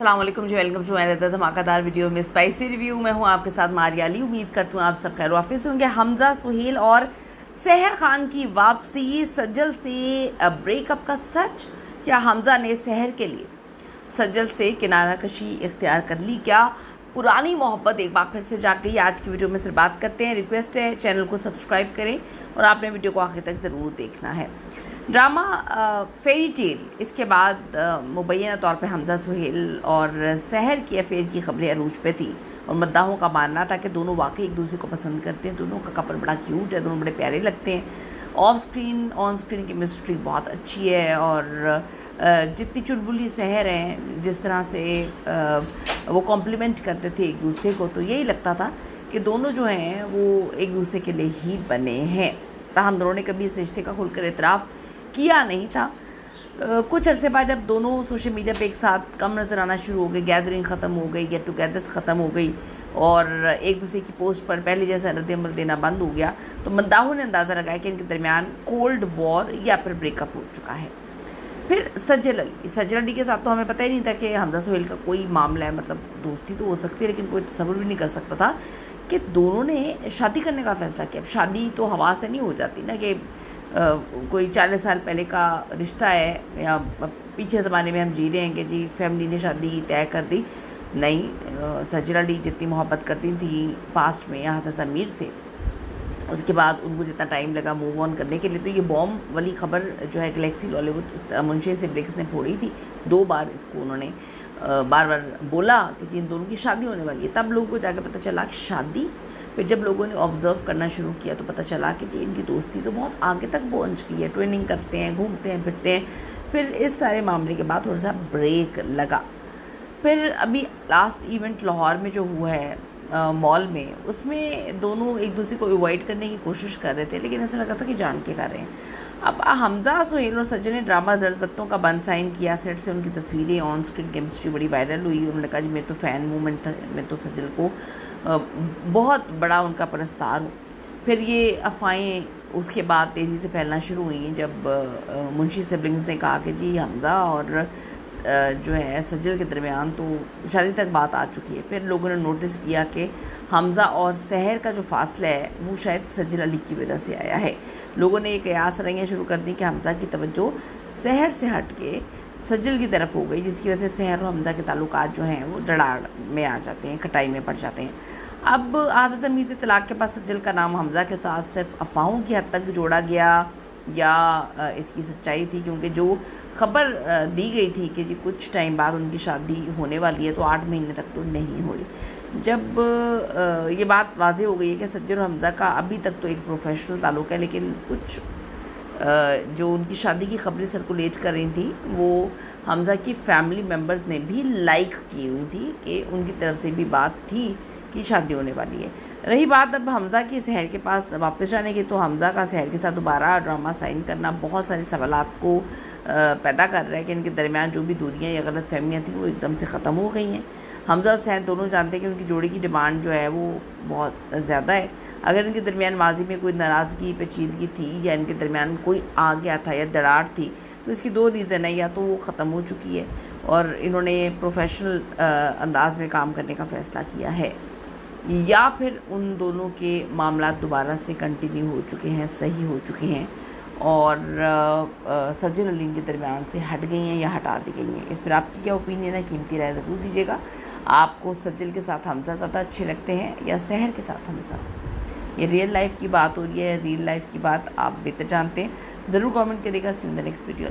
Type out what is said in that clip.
अस्सलामुअलैकुम जी, welcome to मेरे धमाकेदार वीडियो में स्पाइसी रिव्यू में हूँ आपके साथ मारिया अली। उम्मीद करती हूँ आप सब खैर वाफिस होंगे। हमजा, सुहेल और सहर खान की वापसी, सज्जल से ब्रेकअप का सच, क्या हमजा ने सहर के लिए सज्जल से किनारा कशी इख्तियार कर ली, क्या पुरानी मोहब्बत एक बार फिर से जाग गई? आज की वीडियो में सिर्फ बात करते हैं। रिक्वेस्ट है चैनल को सब्सक्राइब करें और आपने वीडियो को आखिर तक ज़रूर देखना है। ड्रामा फेरी टेल, इसके बाद मुबैना तौर पे हमजा, सुहेल और सहर की अफेयर की खबरें अरूज पे थी और मद्दाहों का मानना था कि दोनों वाकई एक दूसरे को पसंद करते हैं, दोनों का कपल बड़ा क्यूट है, दोनों बड़े प्यारे लगते हैं। Of screen on screen chemistry बहुत अच्छी है और जितनी चुलबुली सहर हैं, जिस तरह से वो कॉम्प्लीमेंट करते थे एक दूसरे को, तो यही लगता था कि दोनों जो हैं वो एक दूसरे के लिए ही बने हैं। ताहम दोनों ने कभी इस रिश्ते का खुलकर इतराफ़ किया नहीं था। कुछ अरसे बाद जब दोनों सोशल मीडिया पे एक साथ कम नज़र आना शुरू हो गए, गैदरिंग ख़त्म हो गई, गेट टुगेदर्स ख़त्म हो गई और एक दूसरे की पोस्ट पर पहले जैसा रद्द-ए-अमल देना बंद हो गया, तो मद्दाहों ने अंदाज़ा लगाया कि इनके दरमियान कोल्ड वॉर या फिर ब्रेकअप हो चुका है। फिर सज्जल अली के साथ तो हमें पता ही नहीं था कि हमजा सुहेल का कोई मामला है, मतलब दोस्ती तो हो सकती है लेकिन कोई तसव्वुर भी नहीं कर सकता था कि दोनों ने शादी करने का फ़ैसला किया। अब शादी तो हवा से नहीं हो जाती ना, कि कोई 40 साल पहले का रिश्ता है या पीछे ज़माने में हम जी रहे हैं कि जी फैमिली ने शादी तय कर दी। नहीं, सज्जल अली जितनी मोहब्बत करती थी पास्ट में यहाँ था ज़मीर से, उसके बाद उनको जितना टाइम लगा मूव ऑन करने के लिए, तो ये बॉम्ब वाली खबर जो है गैलेक्सी लॉलीवुड मुंशी सिब्लिंग्स ने फोड़ी थी। 2 बार इसको उन्होंने बार बार बोला कि इन दोनों की शादी होने वाली है, तब लोगों को जाकर पता चला कि शादी। फिर जब लोगों ने ऑब्ज़र्व करना शुरू किया तो पता चला कि जी इनकी दोस्ती तो बहुत आगे तक पहुंच गई है, ट्रेनिंग करते हैं, घूमते हैं, फिरते हैं। फिर इस सारे मामले के बाद थोड़ा सा ब्रेक लगा। फिर अभी लास्ट इवेंट लाहौर में जो हुआ है मॉल में, उसमें दोनों एक दूसरे को अवॉइड करने की कोशिश कर रहे थे, लेकिन ऐसा लगा था कि जान के कर रहे हैं। अब हमजा, सुहेल और सज्जल ने ड्रामा जर्द बत्तों का बंद साइन किया। सेट से उनकी तस्वीरें, ऑन स्क्रीन केमिस्ट्री बड़ी वायरल हुई। उन्होंने कहा जी मैं तो फ़ैन मूवमेंट था, मैं तो सज्जल को बहुत बड़ा उनका परस्तार हूँ। फिर ये अफवाहें उसके बाद तेज़ी से फैलना शुरू हुई जब मुंशी सिब्लिंग्स ने कहा कि जी हमजा और जो है सज्जल के दरमियान तो शादी तक बात आ चुकी है। फिर लोगों ने नोटिस किया कि हमजा और सहर का जो फासला है वो शायद सज्जल अली की वजह से आया है। लोगों ने ये कयास रंगें शुरू कर दी कि हमजा की तवज्जो सहर से हट के सज्जल की तरफ हो गई, जिसकी वजह से सहर और हमजा के ताल्लुकात जो हैं वो डराड़ में आ जाते हैं, कटाई में पड़ जाते हैं। अब आधा ज़मीर से तलाक के बाद सज्जल का नाम हमजा के साथ सिर्फ अफवाहों की हद तक जोड़ा गया या इसकी सच्चाई थी, क्योंकि जो खबर दी गई थी कि जी कुछ टाइम बाद उनकी शादी होने वाली है, तो 8 महीने तक तो नहीं हुई। जब ये बात वाज़ेह हो गई है कि सज्जल और हमजा का अभी तक तो एक प्रोफेशनल ताल्लुक़ है, लेकिन कुछ जो उनकी शादी की खबरें सर्कुलेट कर रही थी वो हमजा की फैमिली मेम्बर्स ने भी लाइक की हुई थी कि उनकी तरफ से भी बात थी कि शादी होने वाली है। रही बात अब हमजा की सहर के पास वापस जाने की, तो हमजा का सहर के साथ दोबारा ड्रामा साइन करना बहुत सारे सवालात को पैदा कर रहा है कि इनके दरमियान जो भी दूरियां या गलत फहमियाँ थी वो एकदम से ख़त्म हो गई हैं। हमजा और सहर दोनों जानते हैं कि उनकी जोड़ी की डिमांड जो है वो बहुत ज़्यादा है। अगर इनके दरमियान माजी में कोई नाराज़गी, पेचीदगी थी या इनके दरमियान कोई आ गया था या दरार थी, तो इसकी 2 रीज़न है, या तो वो ख़त्म हो चुकी है और इन्होंने प्रोफेशनल अंदाज में काम करने का फ़ैसला किया है, या फिर उन दोनों के मामला दोबारा से कंटिन्यू हो चुके हैं, सही हो चुके हैं और सज्जल अली के दरमियान से हट गई हैं या हटा दी गई हैं। इस पर आपकी क्या ओपिनियन है? कीमती राय ज़रूर दीजिएगा। आपको सज्जल के साथ हमजा ज़्यादा अच्छे लगते हैं या सहर के साथ हमजा? ये रियल लाइफ की बात हो रही है, रियल लाइफ की बात आप बेहतर जानते हैं, ज़रूर कमेंट करिएगा। See you in the next video.